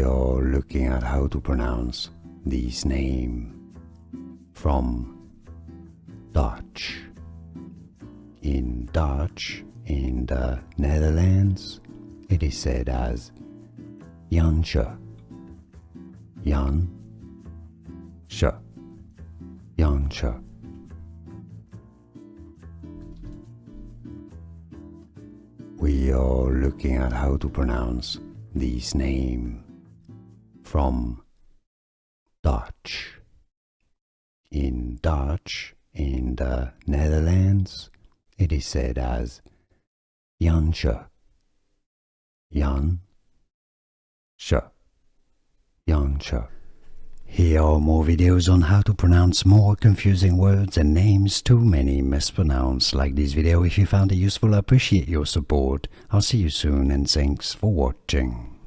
We are looking at how to pronounce this name from Dutch. In Dutch, in the Netherlands, it is said as Jansje, Jansje, Jansje. We are looking at how to pronounce this name from Dutch. In Dutch, in the Netherlands, it is said as Jansje, Jansje, Jansje. Here are more videos on how to pronounce more confusing words and names too many mispronounced. Like this video if you found it useful. I appreciate your support. I'll see you soon and thanks for watching.